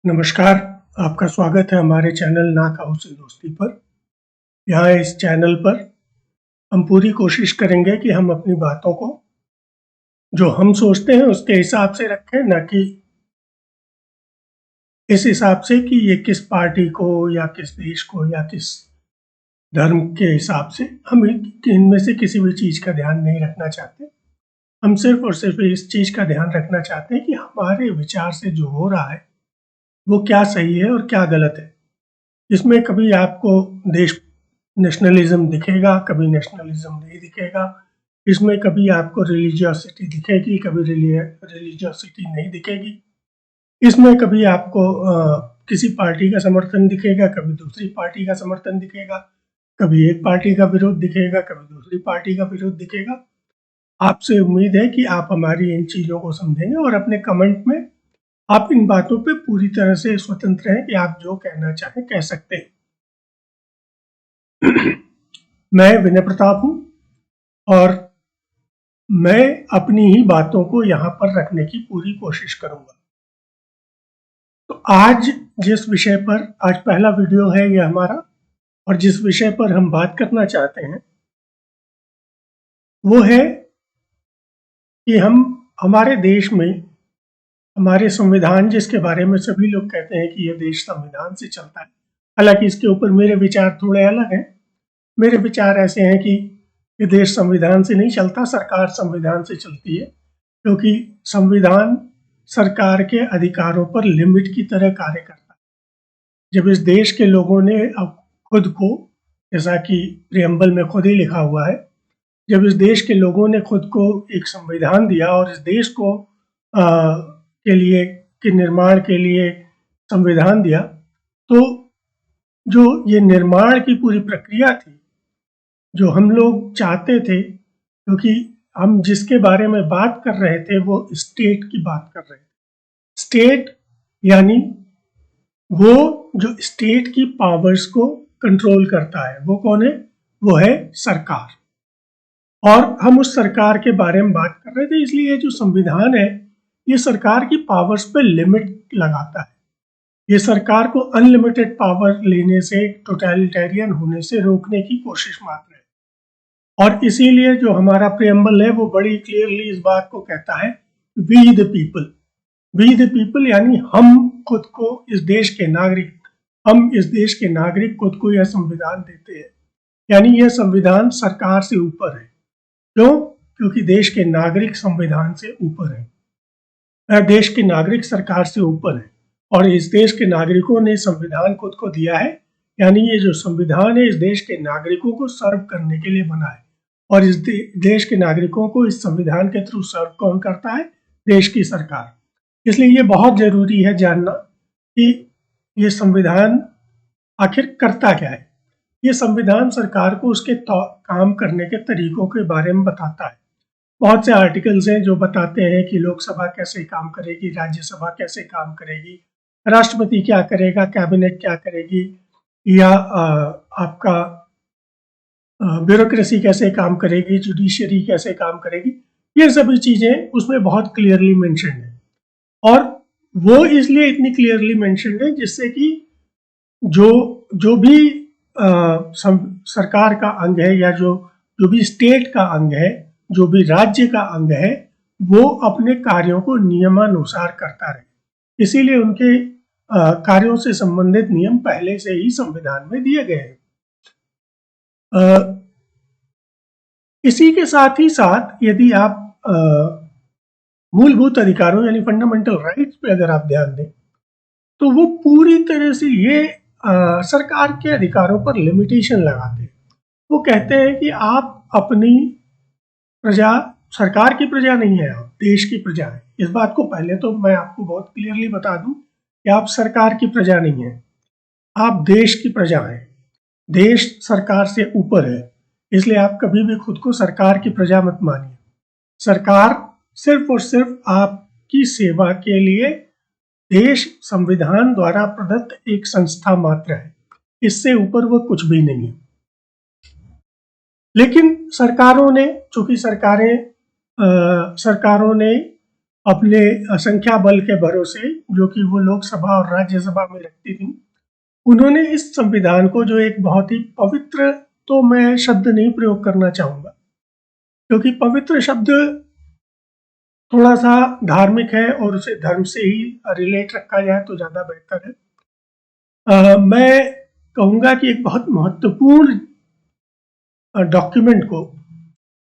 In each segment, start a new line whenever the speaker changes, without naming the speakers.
नमस्कार, आपका स्वागत है हमारे चैनल ना खाओ से दोस्ती पर। यहाँ इस चैनल पर हम पूरी कोशिश करेंगे कि हम अपनी बातों को जो हम सोचते हैं उसके हिसाब से रखें, ना कि इस हिसाब से कि ये किस पार्टी को या किस देश को या किस धर्म के हिसाब से। हम इनमें से किसी भी चीज़ का ध्यान नहीं रखना चाहते। हम सिर्फ और सिर्फ इस चीज़ का ध्यान रखना चाहते हैं कि हमारे विचार से जो हो रहा है वो क्या सही है और क्या गलत है। इसमें कभी आपको देश नेशनलिज्म दिखेगा, कभी नेशनलिज्म नहीं दिखेगा। इसमें कभी आपको रिलीजियोसिटी दिखेगी, कभी रिलीजियोसिटी नहीं दिखेगी। इसमें कभी आपको किसी पार्टी का समर्थन दिखेगा, कभी दूसरी पार्टी का समर्थन दिखेगा, कभी एक पार्टी का विरोध दिखेगा, कभी दूसरी पार्टी का विरोध दिखेगा। आपसे उम्मीद है कि आप हमारी इन चीज़ों को समझेंगे और अपने कमेंट में आप इन बातों पे पूरी तरह से स्वतंत्र हैं कि आप जो कहना चाहें कह सकते हैं। मैं विनय प्रताप हूं और मैं अपनी ही बातों को यहाँ पर रखने की पूरी कोशिश करूंगा। तो आज जिस विषय पर आज पहला वीडियो है ये हमारा, और जिस विषय पर हम बात करना चाहते हैं वो है कि हमारे देश में हमारे संविधान, जिसके बारे में सभी लोग कहते हैं कि यह देश संविधान से चलता है। हालांकि इसके ऊपर मेरे विचार थोड़े अलग हैं। मेरे विचार ऐसे हैं कि ये देश संविधान से नहीं चलता, सरकार संविधान से चलती है, क्योंकि संविधान सरकार के अधिकारों पर लिमिट की तरह कार्य करता है। जब इस देश के लोगों ने अब खुद को, जैसा कि प्रियम्बल में खुद ही लिखा हुआ है, जब इस देश के लोगों ने खुद को एक संविधान दिया और इस देश को के निर्माण के लिए संविधान दिया, तो जो ये निर्माण की पूरी प्रक्रिया थी, जो हम लोग चाहते थे, क्योंकि हम जिसके बारे में बात कर रहे थे वो स्टेट की बात कर रहे थे। स्टेट यानी वो जो स्टेट की पावर्स को कंट्रोल करता है, वो कौन है? वो है सरकार। और हम उस सरकार के बारे में बात कर रहे थे, इसलिए ये जो संविधान है ये सरकार की पावर्स पे लिमिट लगाता है। ये सरकार को अनलिमिटेड पावर लेने से, टोटलिटेरियन होने से रोकने की कोशिश मात्र है। और इसीलिए जो हमारा प्रियम्बल है वो बड़ी क्लियरली इस बात को कहता है, we the people. We the people यानी हम खुद को, इस देश के नागरिक, हम इस देश के नागरिक खुद को यह संविधान देते हैं। यानी यह संविधान सरकार से ऊपर है। क्यों? क्योंकि देश के नागरिक संविधान से ऊपर है, देश के नागरिक सरकार से ऊपर है। और इस देश के नागरिकों ने संविधान खुद को दिया है, यानी ये जो संविधान है इस देश के नागरिकों को सर्व करने के लिए बना है। और इस देश के नागरिकों को इस संविधान के थ्रू सर्व कौन करता है? देश की सरकार। इसलिए ये बहुत जरूरी है जानना कि ये संविधान आखिर करता क्या है। ये संविधान सरकार को उसके काम करने के तरीकों के बारे में बताता है। बहुत से आर्टिकल्स हैं जो बताते हैं कि लोकसभा कैसे काम करेगी, राज्यसभा कैसे काम करेगी, राष्ट्रपति क्या करेगा, कैबिनेट क्या करेगी, या आपका ब्यूरोक्रेसी कैसे काम करेगी, जुडिशरी कैसे काम करेगी। ये सभी चीजें उसमें बहुत क्लियरली मेंशन है। और वो इसलिए इतनी क्लियरली मेंशन है जिससे कि जो भी सरकार का अंग है, या जो भी स्टेट का अंग है, जो भी राज्य का अंग है, वो अपने कार्यों को नियमानुसार करता रहे। इसीलिए उनके कार्यों से संबंधित नियम पहले से ही संविधान में दिए गए हैं। इसी के साथ ही साथ यदि आप मूलभूत अधिकारों यानी फंडामेंटल राइट्स पे अगर आप ध्यान दें, तो वो पूरी तरह से ये सरकार के अधिकारों पर लिमिटेशन लगाते हैं। वो कहते हैं कि आप अपनी प्रजा, सरकार की प्रजा नहीं है, आप देश की प्रजा है। इस बात को पहले तो मैं आपको बहुत क्लियरली बता दूं कि आप सरकार की प्रजा नहीं है, आप देश की प्रजा हैं। देश सरकार से ऊपर है, इसलिए आप कभी भी खुद को सरकार की प्रजा मत मानिए। सरकार सिर्फ और सिर्फ आपकी सेवा के लिए देश संविधान द्वारा प्रदत्त एक संस्था मात्र है, इससे ऊपर वो कुछ भी नहीं है। लेकिन सरकारों ने, चूंकि सरकारों ने अपने संख्या बल के भरोसे, जो कि वो लोकसभा और राज्यसभा में रखती थी, उन्होंने इस संविधान को, जो एक बहुत ही पवित्र, तो मैं शब्द नहीं प्रयोग करना चाहूँगा, क्योंकि पवित्र शब्द थोड़ा सा धार्मिक है और उसे धर्म से ही रिलेट रखा जाए तो ज़्यादा बेहतर है। मैं कहूँगा कि एक बहुत महत्वपूर्ण डॉक्यूमेंट को,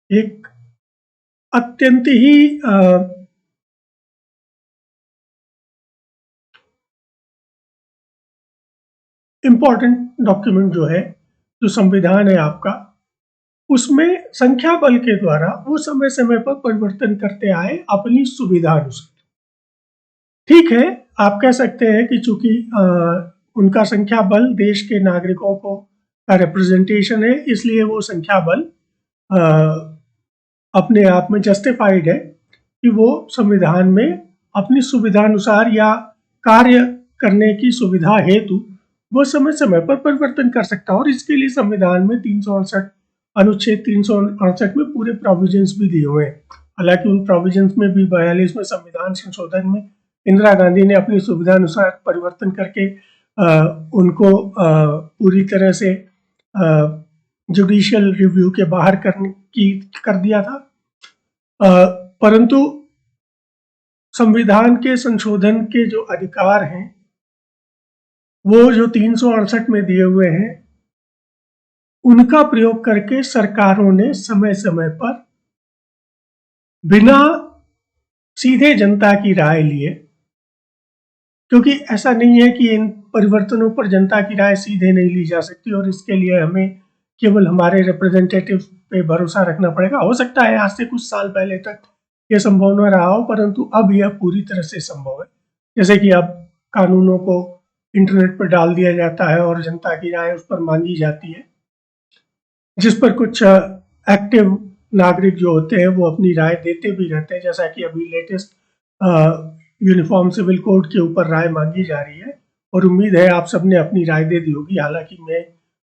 एक अत्यंत ही इम्पॉर्टेंट डॉक्यूमेंट जो है, जो संविधान है आपका, उसमें संख्या बल के द्वारा वो समय समय पर परिवर्तन करते आए अपनी सुविधा अनुसार। ठीक है, आप कह सकते हैं कि चूंकि उनका संख्या बल देश के नागरिकों को का रिप्रेजेंटेशन है, इसलिए वो संख्या बल अपने आप में जस्टिफाइड है कि वो संविधान में अपनी सुविधा अनुसार या कार्य करने की सुविधा हेतु वो समय समय पर परिवर्तन कर सकता है। और इसके लिए संविधान में 368 अनुच्छेद 368 में पूरे प्रोविजंस भी दिए हुए हैं। हालांकि उन प्रोविजंस में भी 42वें संविधान संशोधन में इंदिरा गांधी ने अपनी सुविधा अनुसार परिवर्तन करके उनको पूरी तरह से जुडिशियल रिव्यू के बाहर कर दिया था। परंतु संविधान के संशोधन के जो अधिकार हैं, वो जो 368 में दिए हुए हैं, उनका प्रयोग करके सरकारों ने समय समय पर बिना सीधे जनता की राय लिए, क्योंकि ऐसा नहीं है कि इन परिवर्तनों पर जनता की राय सीधे नहीं ली जा सकती और इसके लिए हमें केवल हमारे रिप्रेजेंटेटिव पे भरोसा रखना पड़ेगा। हो सकता है आज से कुछ साल पहले तक ये संभव न रहा हो, परंतु अब यह पूरी तरह से संभव है। जैसे कि अब कानूनों को इंटरनेट पर डाल दिया जाता है और जनता की राय उस पर मांगी जाती है, जिस पर कुछ एक्टिव नागरिक जो होते हैं वो अपनी राय देते भी रहते हैं। जैसा कि अभी लेटेस्ट यूनिफॉर्म सिविल कोड के ऊपर राय मांगी जा रही है और उम्मीद है आप सबने अपनी राय दे दी होगी। हालांकि मैं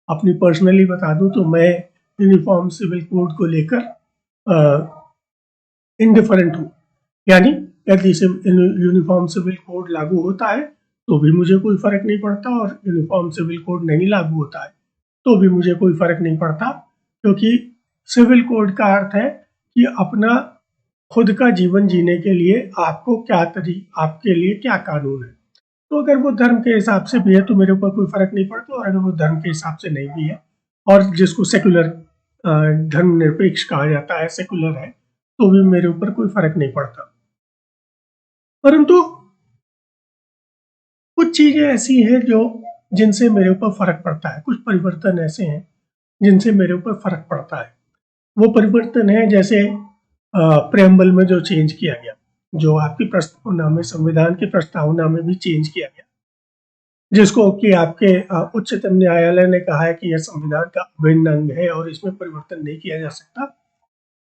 अपनी पर्सनली बता दूं तो मैं यूनिफॉर्म सिविल कोड को लेकर इंडिफरेंट हूँ, यानी यदि यूनिफॉर्म सिविल कोड लागू होता है तो भी मुझे कोई फर्क नहीं पड़ता और यूनिफॉर्म सिविल कोड नहीं लागू होता है तो भी मुझे कोई फर्क नहीं पड़ता, क्योंकि सिविल कोड का अर्थ है कि अपना खुद का जीवन जीने के लिए आपको आपके लिए क्या कानून है। तो अगर वो धर्म के हिसाब से भी है तो मेरे ऊपर कोई फर्क नहीं पड़ता, और अगर वो धर्म के हिसाब से नहीं भी है और जिसको सेकुलर धर्मनिरपेक्ष कहा जाता है, सेकुलर है, तो भी मेरे ऊपर कोई फर्क नहीं पड़ता। परंतु कुछ चीजें ऐसी हैं जो जिनसे मेरे ऊपर फर्क पड़ता है, कुछ परिवर्तन ऐसे हैं जिनसे मेरे ऊपर फर्क पड़ता है। वो परिवर्तन है जैसे प्रेम्बल में जो चेंज किया गया, जो आपकी प्रस्तावना में, संविधान की प्रस्तावना में भी चेंज किया गया, जिसको कि आपके उच्चतम न्यायालय ने कहा है कि यह संविधान का अभिन्न अंग है और इसमें परिवर्तन नहीं किया जा सकता।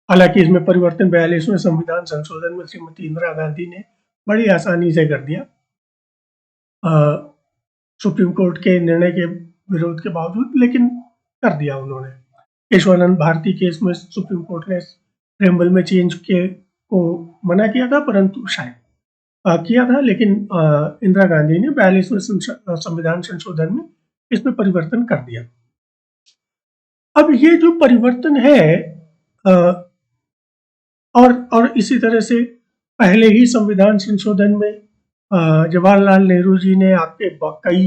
हालांकि इसमें परिवर्तन 42वें संविधान संशोधन में श्रीमती इंदिरा गांधी ने बड़ी आसानी से कर दिया, सुप्रीम कोर्ट के निर्णय के विरोध के बावजूद, लेकिन कर दिया उन्होंने। केशवानंद भारती केस में सुप्रीम कोर्ट ने प्रेम्बल में चेंज के को मना किया था, परंतु शायद किया था, लेकिन इंदिरा गांधी ने 42वें संविधान संशोधन में इसमें परिवर्तन कर दिया। अब ये जो परिवर्तन है और इसी तरह से पहले ही संविधान संशोधन में जवाहरलाल नेहरू जी ने आपके कई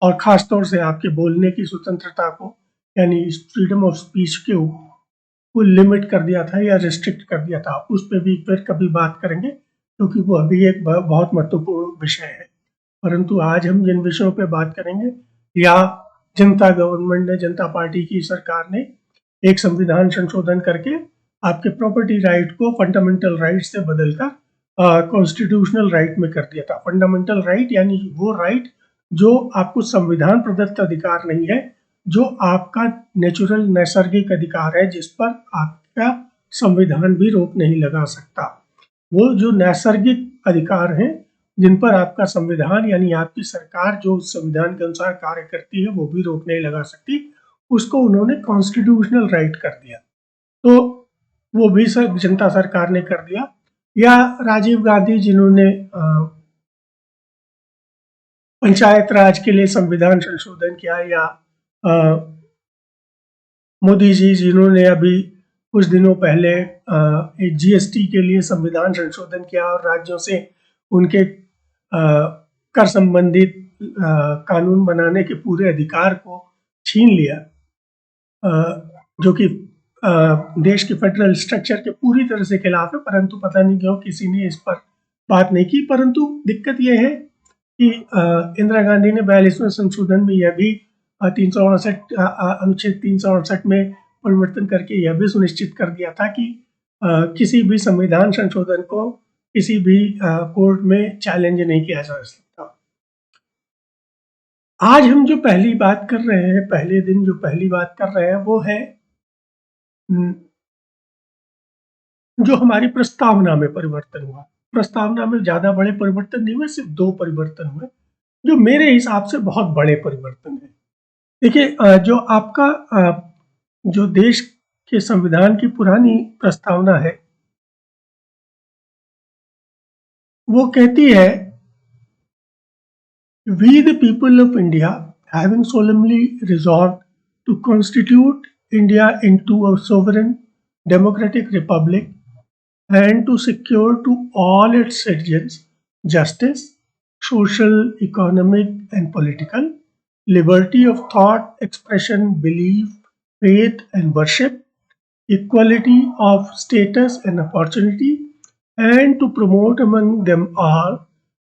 और ख़ास तौर से आपके बोलने की स्वतंत्रता को, यानी फ्रीडम ऑफ स्पीच को लिमिट कर दिया था या रिस्ट्रिक्ट कर दिया था। उस पर भी फिर कभी बात करेंगे, क्योंकि वो अभी एक बहुत महत्वपूर्ण विषय है। परंतु आज हम जिन विषयों पे बात करेंगे, या जनता गवर्नमेंट ने, जनता पार्टी की सरकार ने एक संविधान संशोधन करके आपके प्रॉपर्टी राइट को फंडामेंटल राइट से बदलकर कॉन्स्टिट्यूशनल राइट में कर दिया था। फंडामेंटल राइट यानी वो राइट जो आपको संविधान प्रदत्त अधिकार नहीं है, जो आपका नेचुरल नैसर्गिक अधिकार है, जिस पर आपका संविधान भी रोक नहीं लगा सकता। वो जो नैसर्गिक अधिकार हैं जिन पर आपका संविधान यानी आपकी सरकार जो संविधान के अनुसार कार्य करती है वो भी रोक नहीं लगा सकती, उसको उन्होंने कॉन्स्टिट्यूशनल राइट कर दिया। तो वो भी जनता सरकार ने कर दिया। या राजीव गांधी जिन्होंने पंचायत राज के लिए संविधान संशोधन किया, या मोदी जी जिन्होंने अभी कुछ दिनों पहले एक जीएसटी के लिए संविधान संशोधन किया और राज्यों से उनके कर संबंधित कानून बनाने के पूरे अधिकार को छीन लिया, जो कि देश के फेडरल स्ट्रक्चर के पूरी तरह से खिलाफ है। परंतु पता नहीं क्यों किसी ने इस पर बात नहीं की। परंतु दिक्कत यह है कि इंदिरा गांधी ने 42वें संशोधन में यह भी 368 अनुच्छेद 368 में परिवर्तन करके यह भी सुनिश्चित कर दिया था कि किसी भी संविधान संशोधन को किसी भी कोर्ट में चैलेंज नहीं किया जा सकता। आज हम जो पहली बात कर रहे हैं, पहले दिन जो पहली बात कर रहे हैं, वो है जो हमारी प्रस्तावना में परिवर्तन हुआ। प्रस्तावना में ज्यादा बड़े परिवर्तन नहीं हुए, सिर्फ 2 परिवर्तन हुए जो मेरे हिसाब से बहुत बड़े परिवर्तन है। देखिए, जो आपका जो देश के संविधान की पुरानी प्रस्तावना है, वो कहती है, We the people of India, having solemnly resolved to constitute India into a sovereign democratic republic and to secure to all its citizens justice, social, economic and political, liberty of thought, expression, belief, faith and worship, equality of status and opportunity, and to promote among them all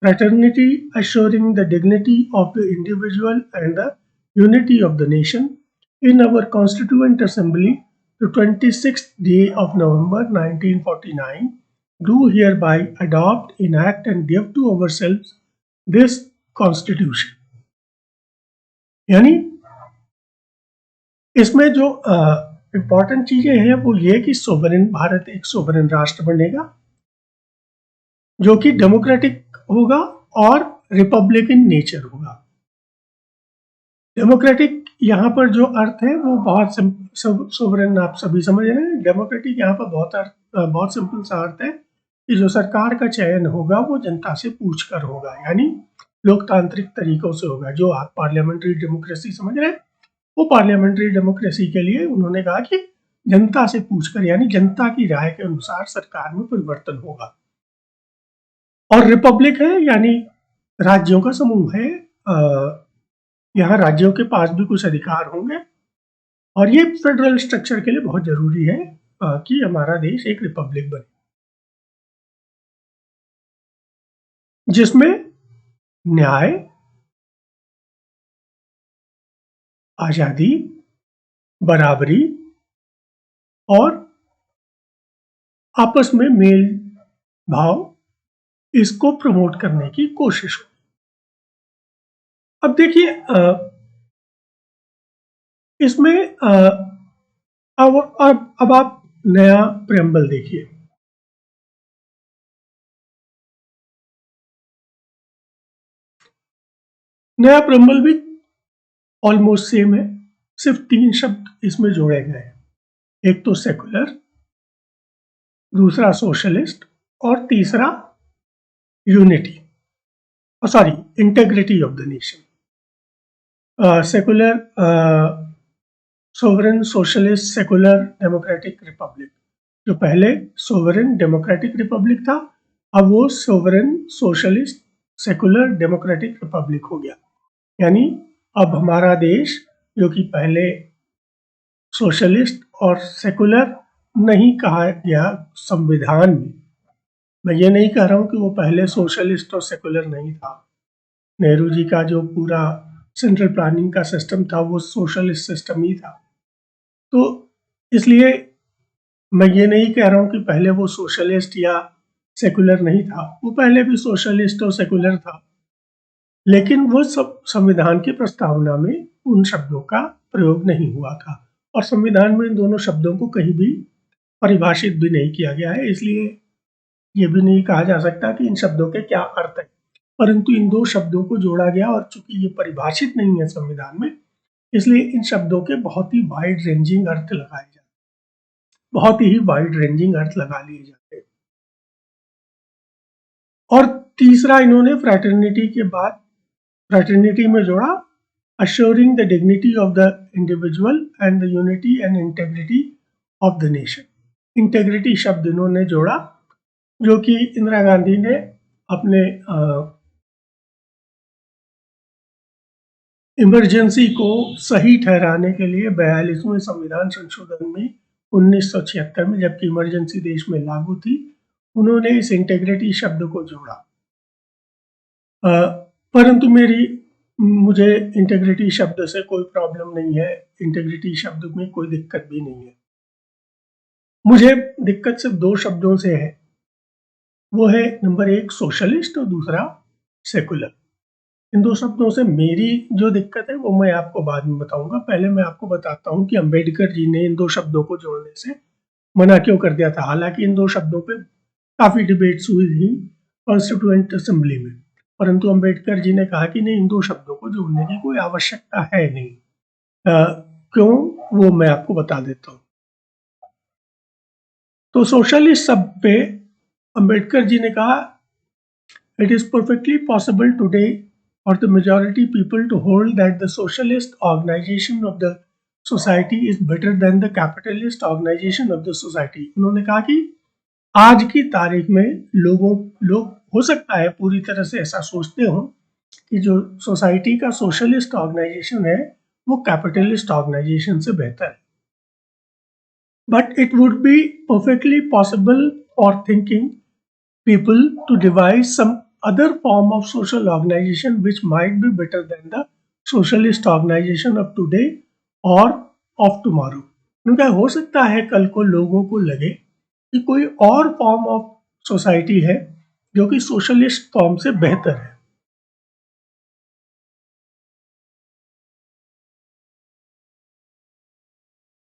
fraternity, assuring the dignity of the individual and the unity of the nation, in our Constituent Assembly, the 26th day of November 1949, do hereby adopt, enact and give to ourselves this Constitution. यानी इसमें जो important चीजें हैं वो ये कि sovereign Bharat एक sovereign राष्ट्र बनेगा जो कि डेमोक्रेटिक होगा और रिपब्लिकन नेचर होगा। डेमोक्रेटिक यहाँ पर जो अर्थ है वो बहुत सोवरेन आप सभी समझ रहे हैं। डेमोक्रेटिक यहाँ पर बहुत सिंपल सा अर्थ है कि जो सरकार का चयन होगा वो जनता से पूछकर होगा, यानी लोकतांत्रिक तरीकों से होगा। जो आप पार्लियामेंट्री डेमोक्रेसी समझ रहे हैं, वो पार्लियामेंट्री डेमोक्रेसी के लिए उन्होंने कहा कि जनता से पूछकर, यानी जनता की राय के अनुसार सरकार में परिवर्तन होगा। और रिपब्लिक है यानी राज्यों का समूह है। यहाँ राज्यों के पास भी कुछ अधिकार होंगे और ये फेडरल स्ट्रक्चर के लिए बहुत जरूरी है कि हमारा देश एक रिपब्लिक बने, जिसमें न्याय, आजादी, बराबरी और आपस में मेल भाव इसको प्रमोट करने की कोशिश हो। अब देखिए, इसमें अब आप नया प्रेम्बल देखिए। नया प्रेम्बल भी ऑलमोस्ट सेम है, सिर्फ 3 शब्द इसमें जोड़े गए हैं। एक तो सेकुलर, दूसरा सोशलिस्ट और तीसरा unity, sorry integrity of the nation. Secular, sovereign, socialist, secular, democratic, Republic. जो पहले सोवरेन डेमोक्रेटिक रिपब्लिक था, अब वो sovereign socialist secular democratic Republic हो गया। यानी अब हमारा देश, जो कि पहले सोशलिस्ट और सेकुलर नहीं कहा गया संविधान में, मैं ये नहीं कह रहा हूँ कि वो पहले सोशलिस्ट और सेकुलर नहीं था। नेहरू जी का जो पूरा सेंट्रल प्लानिंग का सिस्टम था वो सोशलिस्ट सिस्टम ही था। तो इसलिए मैं ये नहीं कह रहा हूँ कि पहले वो सोशलिस्ट या सेकुलर नहीं था, वो पहले भी सोशलिस्ट और सेकुलर था, लेकिन वो सब संविधान की प्रस्तावना में उन शब्दों का प्रयोग नहीं हुआ था और संविधान में इन दोनों शब्दों को कहीं भी परिभाषित भी नहीं किया गया है। इसलिए ये भी नहीं कहा जा सकता कि इन शब्दों के क्या अर्थ है, परंतु इन 2 शब्दों को जोड़ा गया और चूंकि ये परिभाषित नहीं है संविधान में, इसलिए इन शब्दों के बहुत ही वाइड रेंजिंग अर्थ लगाए जाते, बहुत ही वाइड रेंजिंग अर्थ लगा लिए जाते हैं। तीसरा इन्होंने फ्रैटर्निटी के बाद फ्रैटर्निटी में जोड़ा assuring the dignity of the individual and the unity and integrity of the nation. Integrity शब्द इन्होंने जोड़ा, जो कि इंदिरा गांधी ने अपने इमरजेंसी को सही ठहराने के लिए 42वें संविधान संशोधन में 1976 में, जबकि इमरजेंसी देश में लागू थी, उन्होंने इस इंटेग्रिटी शब्द को जोड़ा। परंतु मुझे इंटेग्रिटी शब्द से कोई प्रॉब्लम नहीं है, इंटेग्रिटी शब्द में कोई दिक्कत भी नहीं है। मुझे दिक्कत सिर्फ दो शब्दों से है, वो है नंबर 1 सोशलिस्ट और दूसरा सेकुलर। इन दो शब्दों से मेरी जो दिक्कत है वो मैं आपको बाद में बताऊंगा। पहले मैं आपको बताता हूं कि अंबेडकर जी ने इन दो शब्दों को जोड़ने से मना क्यों कर दिया था। हालांकि इन दो शब्दों पे काफी डिबेट्स हुई थी कॉन्स्टिट्यूएंट असेंबली में, परंतु अंबेडकर जी ने कहा कि नहीं, इन दो शब्दों को जोड़ने की कोई आवश्यकता है नहीं। क्यों, वो मैं आपको बता देता हूँ। तो सोशलिस्ट शब्द पे अंबेडकर जी ने कहा, it is perfectly possible today for the majority people to hold that the socialist organization of the society is better than the capitalist organization of the society. उन्होंने कहा कि आज की तारीख में लोग हो सकता है पूरी तरह से ऐसा सोचते हो कि जो सोसाइटी का सोशलिस्ट ऑर्गेनाइजेशन है वो कैपिटलिस्ट ऑर्गेनाइजेशन से बेहतर है। But it would be perfectly possible for thinking people to devise some other form of social organization which might be better than the socialist organization of today or of tomorrow. उनका हो सकता है कल को लोगों को लगे कि कोई और फॉर्म ऑफ सोसाइटी है जो कि सोशलिस्ट फॉर्म से बेहतर है।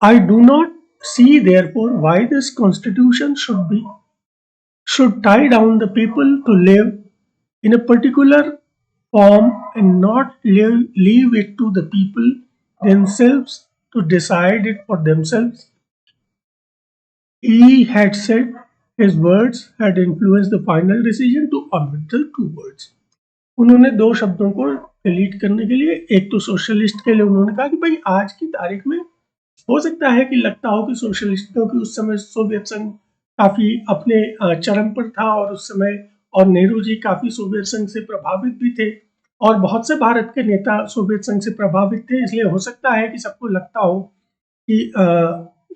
I do not see therefore why this constitution should tie down the people to live in a particular form and not leave it to the people themselves to decide it for themselves. He had said his words had influenced the final decision to omit the two words. उन्होंने दो शब्दों को delete करने के लिए, एक तो socialist के लिए उन्होंने कहा कि भाई आज की तारीख में हो सकता है कि लगता हो कि सोशलिस्टों की उस समय सोवियत संघ काफी अपने चरम पर था और उस समय, और नेहरू जी काफी सोवियत संघ से प्रभावित भी थे और बहुत से भारत के नेता सोवियत संघ से प्रभावित थे, इसलिए हो सकता है कि सबको लगता हो कि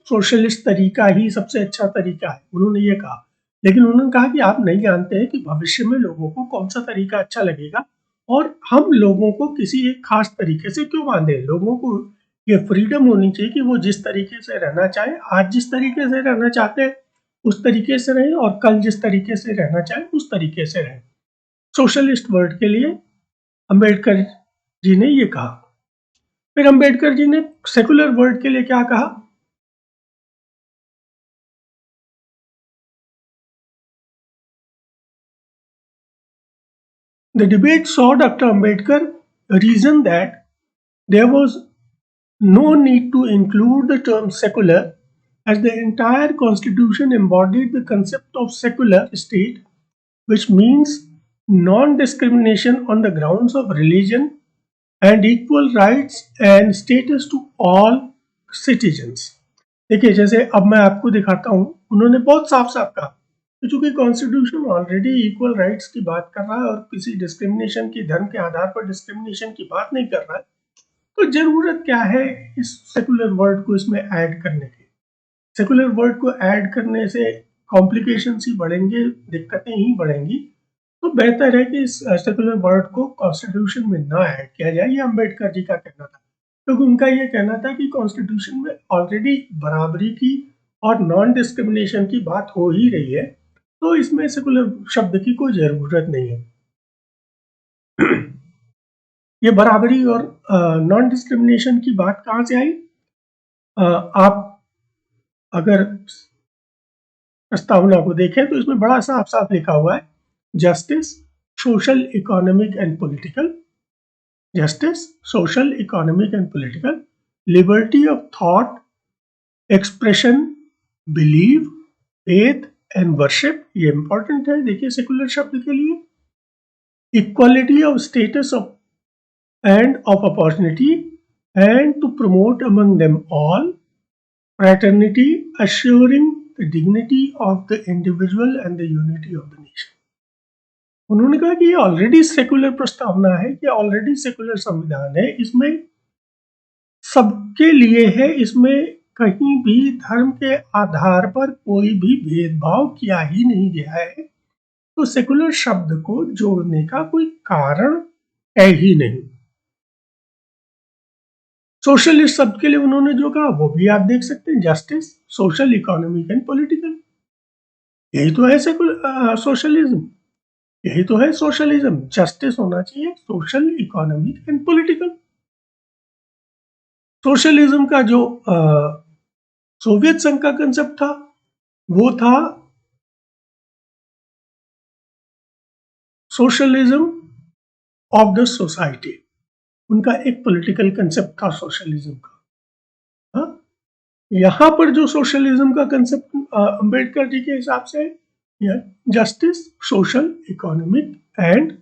सोशलिस्ट तरीका ही सबसे अच्छा तरीका है। उन्होंने ये कहा, लेकिन उन्होंने कहा कि आप नहीं जानते हैं कि भविष्य में लोगों को कौन सा तरीका अच्छा लगेगा और हम लोगों को किसी एक खास तरीके से क्यों बांधे। लोगों को ये फ्रीडम होनी चाहिए कि वो जिस तरीके से रहना चाहे, आज जिस तरीके से रहना चाहते हैं उस तरीके से रहें और कल जिस तरीके से रहना चाहे उस तरीके से रहें। सोशलिस्ट वर्ड के लिए अंबेडकर जी ने ये कहा। फिर अंबेडकर जी ने सेकुलर वर्ड के लिए क्या कहा, The debate saw Dr. Ambedkar reason that there was no need to include the term secular as the entire constitution embodied the concept of secular state, which means non-discrimination on the grounds of religion and equal rights and status to all citizens. देखिए, जैसे अब मैं आपको दिखाता हूँ, उन्होंने बहुत साफ साफ कहा कि चूंकि कॉन्स्टिट्यूशन ऑलरेडी इक्वल राइट्स की बात कर रहा है और किसी डिस्क्रिमिनेशन की, धर्म के आधार पर डिस्क्रिमिनेशन की बात नहीं कर रहा है, तो जरूरत क्या है इस सेकुलर वर्ड को इसमें ऐड करने की। सेकुलर वर्ड को ऐड करने से कॉम्प्लिकेशंस ही बढ़ेंगे, दिक्कतें ही बढ़ेंगी। तो बेहतर है कि इस सेकुलर वर्ड को कॉन्स्टिट्यूशन में ना ऐड किया जाए। ये अंबेडकर जी का कहना था, क्योंकि उनका ये कहना था कि कॉन्स्टिट्यूशन में ऑलरेडी बराबरी की और नॉन डिस्क्रिमिनेशन की बात हो ही रही है, तो इसमें सेकुलर शब्द की कोई जरूरत नहीं है। ये बराबरी और नॉन डिस्क्रिमिनेशन की बात कहाँ से आई? आप अगर प्रस्तावना को देखें तो इसमें बड़ा साफ साफ लिखा हुआ है, justice, social, economic and political. Justice, social, economic and political, liberty of thought, expression, believe, faith and worship. ये इंपॉर्टेंट है, देखिए सेकुलर शब्द के लिए। equality of status and of opportunity, and to promote among them all fraternity, assuring the dignity of the individual and the unity of the nation. उन्होंने कहा कि ये ऑलरेडी सेकुलर प्रस्तावना है, ये ऑलरेडी सेकुलर संविधान है, इसमें सबके लिए है, इसमें कहीं भी धर्म के आधार पर कोई भी भेदभाव किया ही नहीं गया है, तो सेकुलर शब्द को जोड़ने का कोई कारण है ही नहीं। सोशलिस्ट शब्द के लिए उन्होंने जो कहा वो भी आप देख सकते हैं, justice, social, economic and political. यही तो है सोशलिज्म, यही तो है सोशलिज्म। जस्टिस होना चाहिए, social, economic and political. Socialism का जो सोवियत संघ का कंसेप्ट था वो था सोशलिज्म ऑफ द सोसाइटी। उनका एक पॉलिटिकल कंसेप्ट था सोशलिज्म का। हाँ? यहां पर जो सोशलिज्म का कंसेप्ट अंबेडकर जी के हिसाब से justice, social, economic and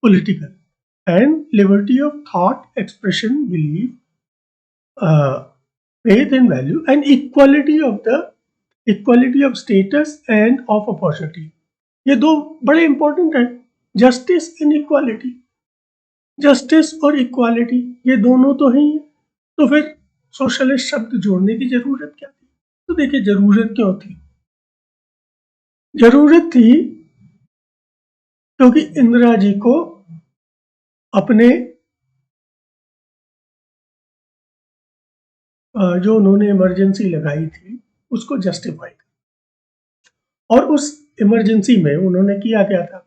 political and liberty of thought, expression, belief, faith and value, and equality of status and of opportunity। ये दो बड़े इंपॉर्टेंट है, जस्टिस एंड इक्वालिटी। जस्टिस और इक्वालिटी ये दोनों तो हैं, तो फिर सोशलिस्ट शब्द जोड़ने की जरूरत क्या थी? तो देखिए जरूरत क्यों थी? जरूरत थी क्योंकि इंदिरा जी को अपने जो उन्होंने इमरजेंसी लगाई थी उसको जस्टिफाई कर, और उस इमरजेंसी में उन्होंने किया क्या था?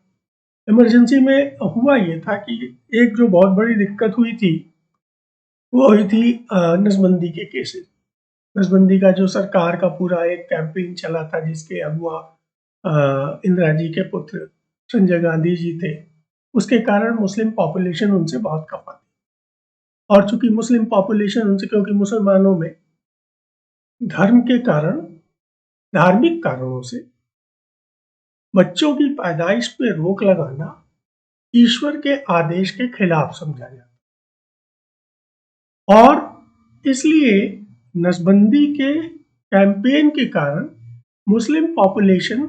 इमरजेंसी में हुआ ये था कि एक जो बहुत बड़ी दिक्कत हुई थी वो हुई थी नसबंदी के केसेस। नसबंदी का जो सरकार का पूरा एक कैंपेन चला था जिसके अगुआ इंदिरा जी के पुत्र संजय गांधी जी थे, उसके कारण मुस्लिम पॉपुलेशन उनसे बहुत खफा थी। और चूंकि मुस्लिम पॉपुलेशन उनसे, क्योंकि मुसलमानों में धर्म के कारण, धार्मिक कारणों से बच्चों की पैदाइश पे रोक लगाना ईश्वर के आदेश के खिलाफ समझा जाता, और इसलिए नसबंदी के कैंपेन के कारण मुस्लिम पॉपुलेशन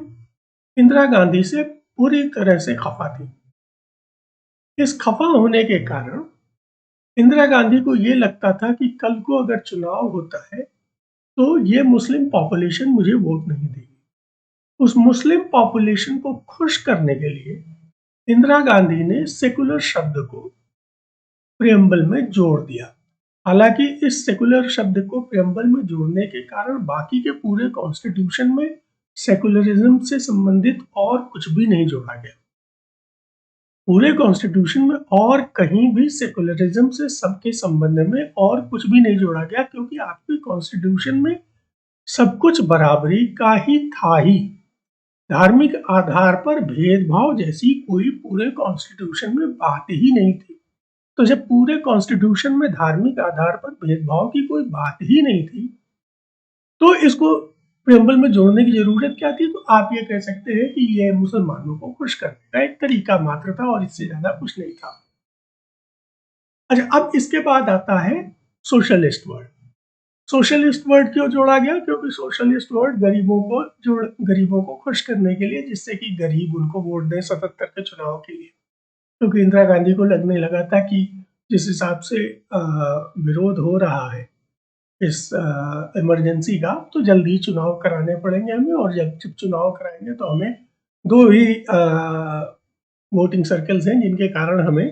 इंदिरा गांधी से पूरी तरह से खफा थी। इस खफा होने के कारण इंदिरा गांधी को ये लगता था कि कल को अगर चुनाव होता है तो ये मुस्लिम पॉपुलेशन मुझे वोट नहीं देगी। उस मुस्लिम पॉपुलेशन को खुश करने के लिए इंदिरा गांधी ने सेकुलर शब्द को प्रियम्बल में जोड़ दिया। हालांकि इस सेकुलर शब्द को प्रियम्बल में जोड़ने के कारण बाकी के पूरे कॉन्स्टिट्यूशन में सेकुलरिज्म से संबंधित और कुछ भी नहीं जोड़ा गया। पूरे कॉन्स्टिट्यूशन में और कहीं भी सेकुलरिज्म से सबके संबंध में और कुछ भी नहीं जोड़ा गया, क्योंकि आपके कॉन्स्टिट्यूशन में सब कुछ बराबरी का ही था ही। धार्मिक आधार पर भेदभाव जैसी कोई पूरे कॉन्स्टिट्यूशन में बात ही नहीं थी। तो जब पूरे कॉन्स्टिट्यूशन में धार्मिक आधार पर भेदभाव की कोई बात ही नहीं थी तो इसको प्रियम्बल में जोड़ने की जरूरत क्या थी? तो आप ये कह सकते हैं कि ये मुसलमानों को खुश करने का एक तरीका मात्र था और इससे ज्यादा कुछ नहीं था। अच्छा, अब इसके बाद आता है सोशलिस्ट वर्ड। सोशलिस्ट वर्ड क्यों जोड़ा गया? क्योंकि सोशलिस्ट वर्ड गरीबों को खुश करने के लिए, जिससे कि गरीब उनको वोट दें 77 के चुनाव के लिए। क्योंकि इंदिरा गांधी को लगने लगा था कि जिस हिसाब से विरोध हो रहा है इस इमरजेंसी का, तो जल्दी चुनाव कराने पड़ेंगे हमें, और जब चुनाव कराएंगे तो हमें दो ही वोटिंग सर्कल्स हैं जिनके कारण हमें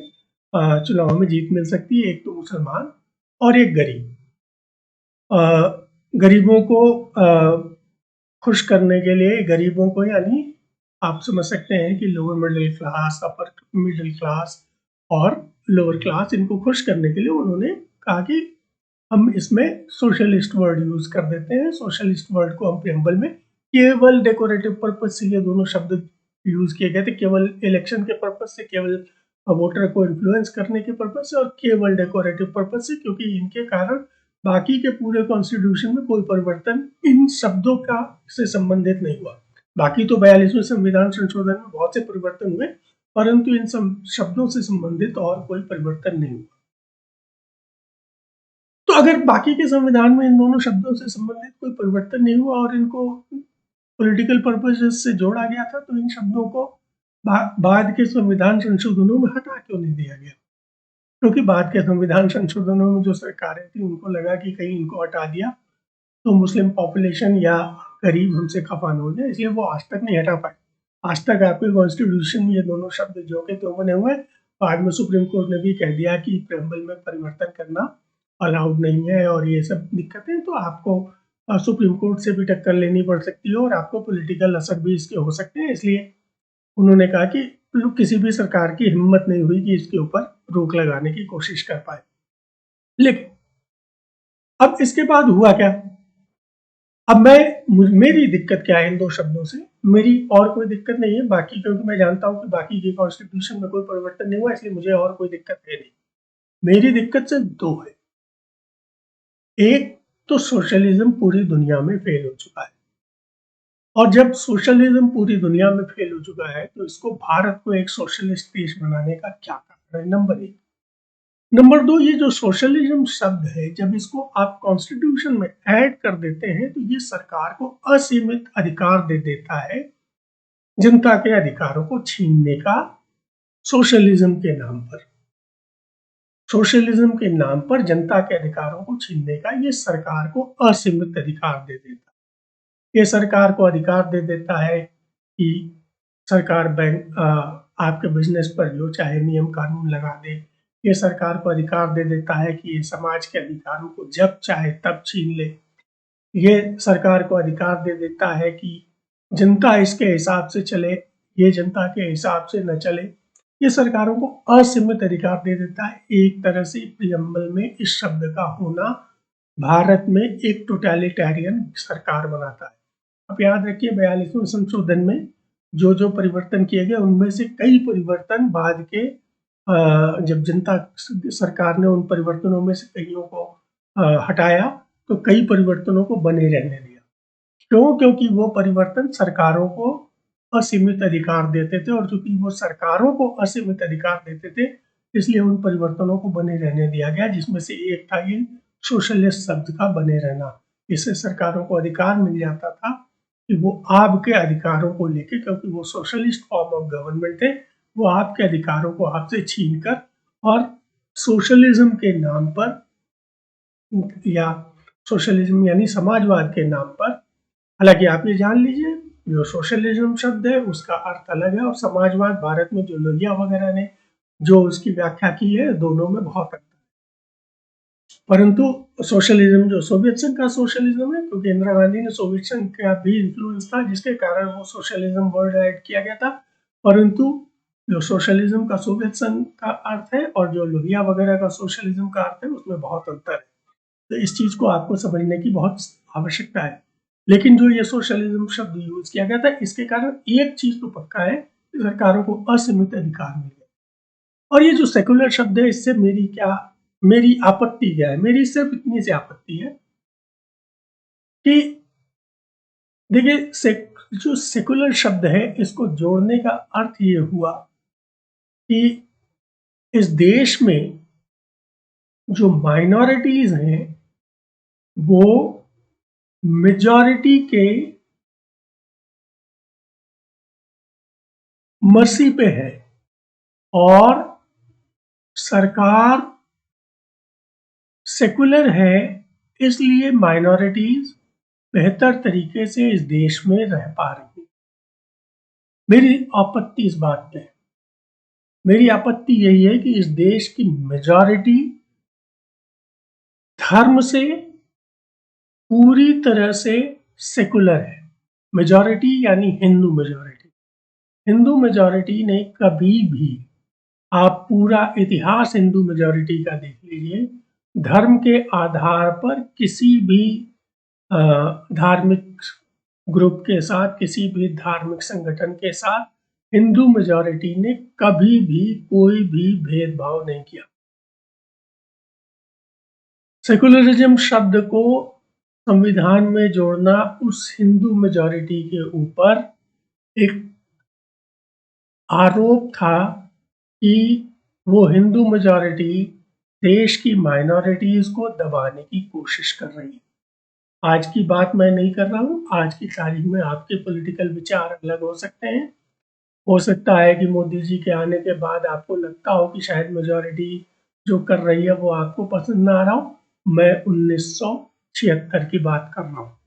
चुनाव में जीत मिल सकती है, एक तो मुसलमान और एक गरीब। गरीबों को खुश करने के लिए, गरीबों को यानी आप समझ सकते हैं कि lower middle class, upper middle class और लोअर क्लास, इनको खुश करने के लिए उन्होंने कहा कि हम इसमें सोशलिस्ट वर्ड यूज कर देते हैं। सोशलिस्ट वर्ड को हम प्रियम्बल में केवल डेकोरेटिव पर्पज से ये दोनों शब्द यूज किए गए थे, केवल इलेक्शन के पर्पज से, केवल वोटर को इन्फ्लुएंस करने के पर्पज से, और केवल डेकोरेटिव पर्पज से, क्योंकि इनके कारण बाकी के पूरे कॉन्स्टिट्यूशन में कोई परिवर्तन इन शब्दों का से संबंधित नहीं हुआ। बाकी तो 42वें संविधान संशोधन में बहुत से परिवर्तन हुए, परंतु इन शब्दों से संबंधित और कोई परिवर्तन नहीं हुआ। तो अगर बाकी के संविधान में इन दोनों शब्दों से संबंधित कोई परिवर्तन नहीं हुआ और इनको पॉलिटिकल पर्पसेस से जोड़ा गया था, तो इन शब्दों को बाद के संविधान संशोधनों में हटा क्यों नहीं दिया गया? क्योंकि बाद के संविधान संशोधनों में जो सरकारें थी उनको लगा कि कहीं इनको हटा दिया तो मुस्लिम पॉपुलेशन या गरीब हमसे खफा न हो जाए, इसलिए वो आज तक नहीं हटा पाए। आज तक आपके कॉन्स्टिट्यूशन में ये दोनों शब्द जो के तो बने हुए। बाद में सुप्रीम कोर्ट ने भी कह दिया कि प्रेम्बल में परिवर्तन करना अलाउड नहीं है और ये सब दिक्कतें तो आपको सुप्रीम कोर्ट से भी टक्कर लेनी पड़ सकती है और आपको पॉलिटिकल असर भी इसके हो सकते हैं। इसलिए उन्होंने कहा कि किसी भी सरकार की हिम्मत नहीं हुई कि इसके ऊपर रोक लगाने की कोशिश कर पाए। लेकिन अब इसके बाद हुआ क्या? अब मेरी दिक्कत क्या है इन दो शब्दों से? मेरी और कोई दिक्कत नहीं है बाकी, क्योंकि मैं जानता हूं कि बाकी के कॉन्स्टिट्यूशन में कोई परिवर्तन नहीं हुआ, इसलिए मुझे और कोई दिक्कत है नहीं। मेरी दिक्कत सिर्फ दो है। एक तो सोशलिज्म पूरी दुनिया में फेल हो चुका है, और जब सोशलिज्म पूरी दुनिया में फेल हो चुका है तो इसको भारत को एक सोशलिस्ट देश बनाने का क्या कारण है? नंबर एक। नंबर दो, ये जो सोशलिज्म शब्द है जब इसको आप कॉन्स्टिट्यूशन में ऐड कर देते हैं तो ये सरकार को असीमित अधिकार दे देता है जनता के अधिकारों को छीनने का। सोशलिज्म के नाम पर, सोशलिज्म के नाम पर जनता के अधिकारों को छीनने का ये सरकार को असीमित अधिकार दे देता है। ये सरकार को अधिकार दे देता है कि सरकार बैंक आपके बिजनेस पर जो चाहे नियम कानून लगा दे। ये सरकार को अधिकार दे देता है कि ये समाज के अधिकारों को जब चाहे तब छीन ले। ये सरकार को अधिकार दे देता है कि जनता इसके हिसाब से चले, ये जनता के हिसाब से न चले। ये सरकारों को असीमित अधिकार दे देता है। एक तरह से प्रियम्बल में इस शब्द का होना भारत में एक टोटलिटेरियन सरकार बनाता है। अब याद रखिए 42वें संशोधन में जो जो परिवर्तन किए गए उनमें से कई परिवर्तन बाद के जब जनता सरकार ने उन परिवर्तनों में से कईयों को हटाया तो कई परिवर्तनों को बने रहने दिया। क्यों? क्योंकि वो परिवर्तन सरकारों को असीमित अधिकार देते थे, और चूंकि वो सरकारों को असीमित अधिकार देते थे इसलिए उन परिवर्तनों को बने रहने दिया गया, जिसमें से एक था ये सोशलिस्ट शब्द का बने रहना। इससे सरकारों को अधिकार मिल जाता था कि वो आपके अधिकारों को लेके, क्योंकि वो सोशलिस्ट फॉर्म ऑफ गवर्नमेंट थे, वो आपके अधिकारों को आपसे छीन कर और सोशलिज्म के नाम पर या सोशलिज्म यानी समाजवाद के नाम पर, हालांकि आप ये जान लीजिए जो सोशलिज्म शब्द है उसका अर्थ अलग है और समाजवाद भारत में जो लोहिया वगैरह ने जो उसकी व्याख्या की है दोनों में बहुत अंतर है। परंतु सोशलिज्म जो सोवियत संघ का सोशलिज्म है, क्योंकि इंदिरा गांधी ने सोवियत संघ का भी इन्फ्लुएंस था जिसके कारण वो सोशलिज्म वर्ड ऐड किया गया था, परंतु जो सोशलिज्म का सोवियत संघ का अर्थ है और जो लोहिया वगैरह का सोशलिज्म का अर्थ है उसमें बहुत अंतर है। तो इस चीज को आपको समझने की बहुत आवश्यकता है। लेकिन जो ये सोशलिज्म शब्द यूज किया गया था इसके कारण एक चीज तो पक्का है कि सरकारों को असीमित अधिकार मिल गए। और ये जो सेकुलर शब्द है इससे मेरी आपत्ति क्या है? मेरी सिर्फ इतनी सी आपत्ति है कि देखिए जो सेकुलर शब्द है इसको जोड़ने का अर्थ ये हुआ कि इस देश में जो माइनॉरिटीज हैं वो मेजॉरिटी के मर्सी पे है, और सरकार सेकुलर है इसलिए माइनॉरिटीज बेहतर तरीके से इस देश में रह पा रही है। मेरी आपत्ति इस बात पे है। मेरी आपत्ति यही है कि इस देश की मेजॉरिटी धर्म से पूरी तरह से सेकुलर है। मेजॉरिटी यानी हिंदू मेजॉरिटी। हिंदू मेजॉरिटी ने कभी भी, आप पूरा इतिहास हिंदू मेजॉरिटी का देख लीजिए, धर्म के आधार पर किसी भी धार्मिक ग्रुप के साथ, किसी भी धार्मिक संगठन के साथ हिंदू मेजॉरिटी ने कभी भी कोई भी भेदभाव नहीं किया। सेकुलरिज्म शब्द को संविधान में जोड़ना उस हिंदू मेजॉरिटी के ऊपर एक आरोप था कि वो हिंदू मेजॉरिटी देश की माइनॉरिटीज को दबाने की कोशिश कर रही है। आज की बात मैं नहीं कर रहा हूँ, आज की तारीख में आपके पॉलिटिकल विचार अलग हो सकते हैं। हो सकता है कि मोदी जी के आने के बाद आपको लगता हो कि शायद मेजॉरिटी जो कर रही है वो आपको पसंद ना आ रहा हो। मैं 1976 की बात कर रहा हूँ,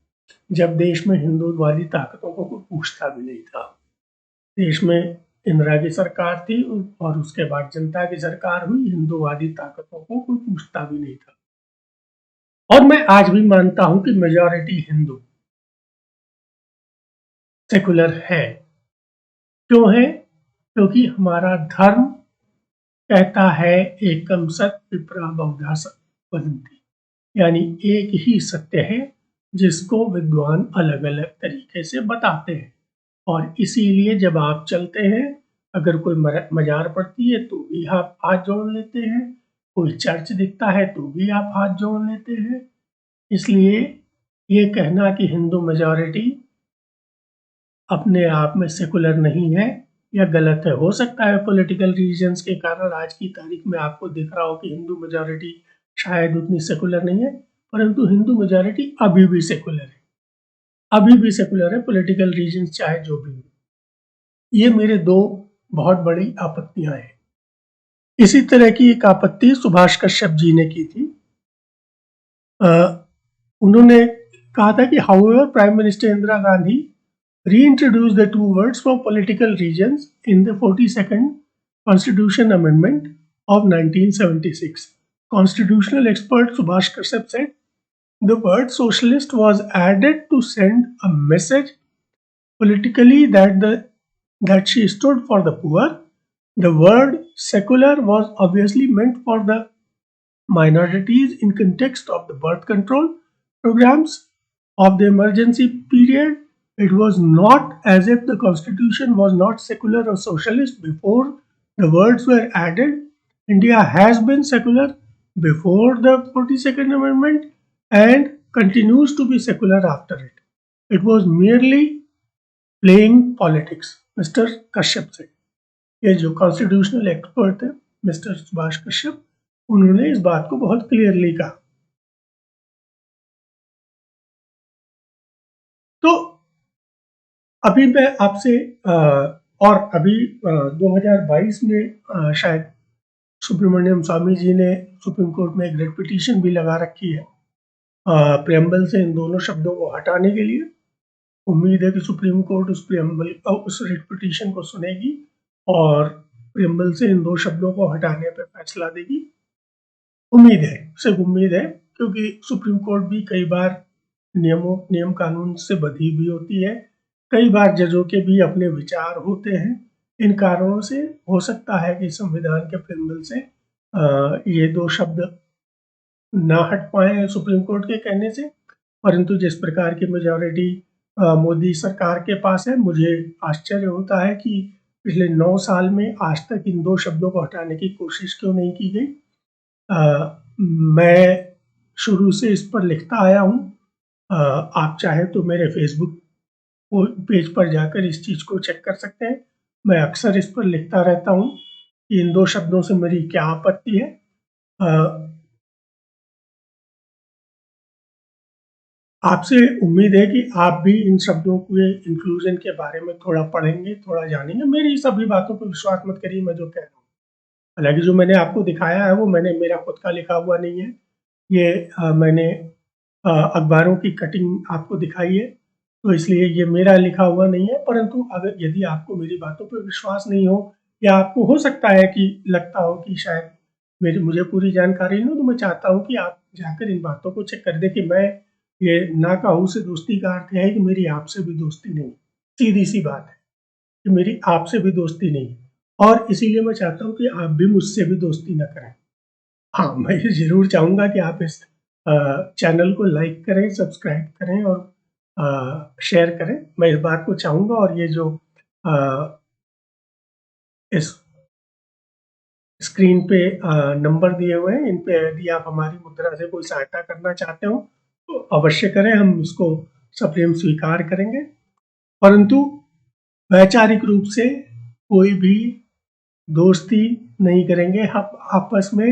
जब देश में हिंदूवादी ताकतों को कोई पूछता भी नहीं था। देश में इंदिरा की सरकार थी और उसके बाद जनता की सरकार हुई। हिंदूवादी ताकतों को कोई पूछता भी नहीं था। और मैं आज भी मानता हूं कि मेजॉरिटी हिंदू सेकुलर है। क्यों है? क्योंकि हमारा धर्म कहता है एकम सत विप्रा बहुधा वदन्ति, यानी एक ही सत्य है जिसको विद्वान अलग अलग तरीके से बताते हैं। और इसीलिए जब आप चलते हैं, अगर कोई मजार पड़ती है तो भी आप हाथ जोड़ लेते हैं, कोई चर्च दिखता है तो भी आप हाथ जोड़ लेते हैं। इसलिए ये कहना कि हिंदू मेजॉरिटी अपने आप में सेकुलर नहीं है या गलत है। हो सकता है पॉलिटिकल रीजंस के कारण आज की तारीख में आपको दिख रहा हो कि हिंदू मेजॉरिटी शायद उतनी सेकुलर नहीं है, परंतु हिंदू मेजॉरिटी अभी भी सेकुलर है, अभी भी सेकुलर है, पॉलिटिकल रीजंस चाहे जो भी हो। ये मेरे दो बहुत बड़ी आपत्तियां हैं। इसी तरह की एक आपत्ति सुभाष कश्यप जी ने की थी। उन्होंने कहा था कि however prime minister Indira Gandhi reintroduced the two words for political regions in the 42nd Constitution Amendment of 1976. Constitutional expert Subhash Kashyap said the word socialist was added to send a message politically that she stood for the poor. The word secular was obviously meant for the minorities in context of the birth control programs of the emergency period. It was not as if the constitution was not secular or socialist before the words were added. India has been secular before the 42nd Amendment and continues to be secular after it. It was merely playing politics, mister Kashyap से। ये जो constitutional expert है mister Subhash Kashyap, उन्होंने इस बात को बहुत clearly कहा। तो अभी मैं आपसे और अभी 2022 में शायद सुब्रमण्यम स्वामी जी ने सुप्रीम कोर्ट में एक रेट पिटीशन भी लगा रखी है प्रेम्बल से इन दोनों शब्दों को हटाने के लिए। उम्मीद है कि सुप्रीम कोर्ट उस रेट पिटीशन को सुनेगी और प्रेम्बल से इन दो शब्दों को हटाने पर फैसला देगी। उम्मीद है, सिर्फ उम्मीद है, क्योंकि सुप्रीम कोर्ट भी कई बार नियम कानून से बधी भी होती है। कई बार जजों के भी अपने विचार होते हैं। इन कारणों से हो सकता है कि संविधान के प्रियम्बल से ये दो शब्द ना हट पाए सुप्रीम कोर्ट के कहने से। परंतु जिस प्रकार की मेजॉरिटी मोदी सरकार के पास है, मुझे आश्चर्य होता है कि पिछले 9 साल में आज तक इन दो शब्दों को हटाने की कोशिश क्यों नहीं की गई। मैं शुरू से इस पर लिखता आया हूँ। आप चाहे तो मेरे फेसबुक पेज पर जाकर इस चीज़ को चेक कर सकते हैं। मैं अक्सर इस पर लिखता रहता हूँ कि इन दो शब्दों से मेरी क्या आपत्ति है। आपसे उम्मीद है कि आप भी इन शब्दों के इंक्लूजन के बारे में थोड़ा पढ़ेंगे, थोड़ा जानेंगे। मेरी सभी बातों पर विश्वास मत करिए मैं जो कह रहा हूँ। हालांकि जो मैंने आपको दिखाया है वो मैंने मेरा खुद का लिखा हुआ नहीं है। ये मैंने अखबारों की कटिंग आपको दिखाई है, तो इसलिए ये मेरा लिखा हुआ नहीं है। परंतु अगर यदि आपको मेरी बातों पर विश्वास नहीं हो या आपको हो सकता है कि लगता हो कि शायद मुझे पूरी जानकारी नहीं हो, तो मैं चाहता हूँ कि आप जाकर इन बातों को चेक कर दें कि मैं ये ना कहूँ से दोस्ती का अर्थ है कि मेरी आपसे भी दोस्ती नहीं। सीधी सी बात है कि मेरी आपसे भी दोस्ती नहीं, और इसीलिए मैं चाहता हूँ कि आप भी मुझसे भी दोस्ती न करें। हाँ, मैं ये ज़रूर चाहूँगा कि आप इस चैनल को लाइक करें, सब्सक्राइब करें और शेयर करें। मैं इस बात को चाहूँगा, और ये जो इस स्क्रीन पे नंबर दिए हुए हैं, इन पे यदि आप हमारी मुद्रा से कोई सहायता करना चाहते हो तो अवश्य करें, हम इसको सप्रेम स्वीकार करेंगे। परंतु वैचारिक रूप से कोई भी दोस्ती नहीं करेंगे, हम आपस में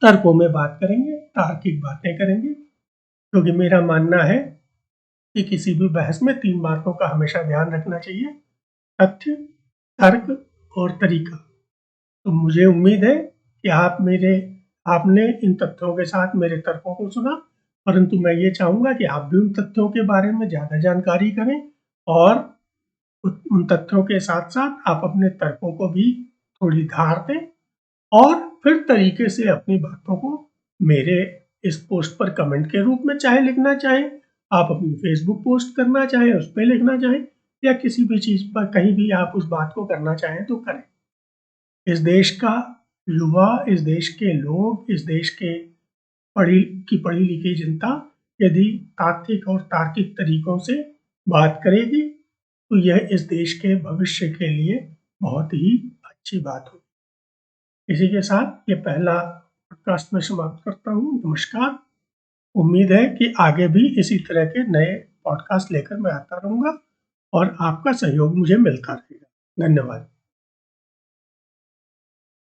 तर्कों में बात करेंगे, तार्किक बातें करेंगे, क्योंकि मेरा मानना है कि किसी भी बहस में 3 बातों का हमेशा ध्यान रखना चाहिए: तथ्य, तर्क और तरीका। तो मुझे उम्मीद है कि आपने इन तथ्यों के साथ मेरे तर्कों को सुना, परंतु मैं ये चाहूँगा कि आप भी उन तथ्यों के बारे में ज़्यादा जानकारी करें और उन तथ्यों के साथ-साथ आप अपने तर्कों को भी थोड़ी धार दें और फिर तरीके से अपनी बातों को मेरे इस पोस्ट पर कमेंट के रूप में चाहे लिखना चाहें, आप अपनी फेसबुक पोस्ट करना चाहें, उस पे लिखना चाहें, या किसी भी चीज़ पर कहीं भी आप उस बात को करना चाहें तो करें। इस देश का युवा, इस देश के लोग, इस देश के पढ़ी लिखी जनता यदि तात्विक और तार्किक तरीकों से बात करेगी तो यह इस देश के भविष्य के लिए बहुत ही अच्छी बात होगी। इसी के साथ ये पहला पॉडकास्ट मैं समाप्त करता हूँ। नमस्कार। उम्मीद है कि आगे भी इसी तरह के नए पॉडकास्ट लेकर मैं आता रहूँगा और आपका सहयोग मुझे मिलता रहेगा। धन्यवाद।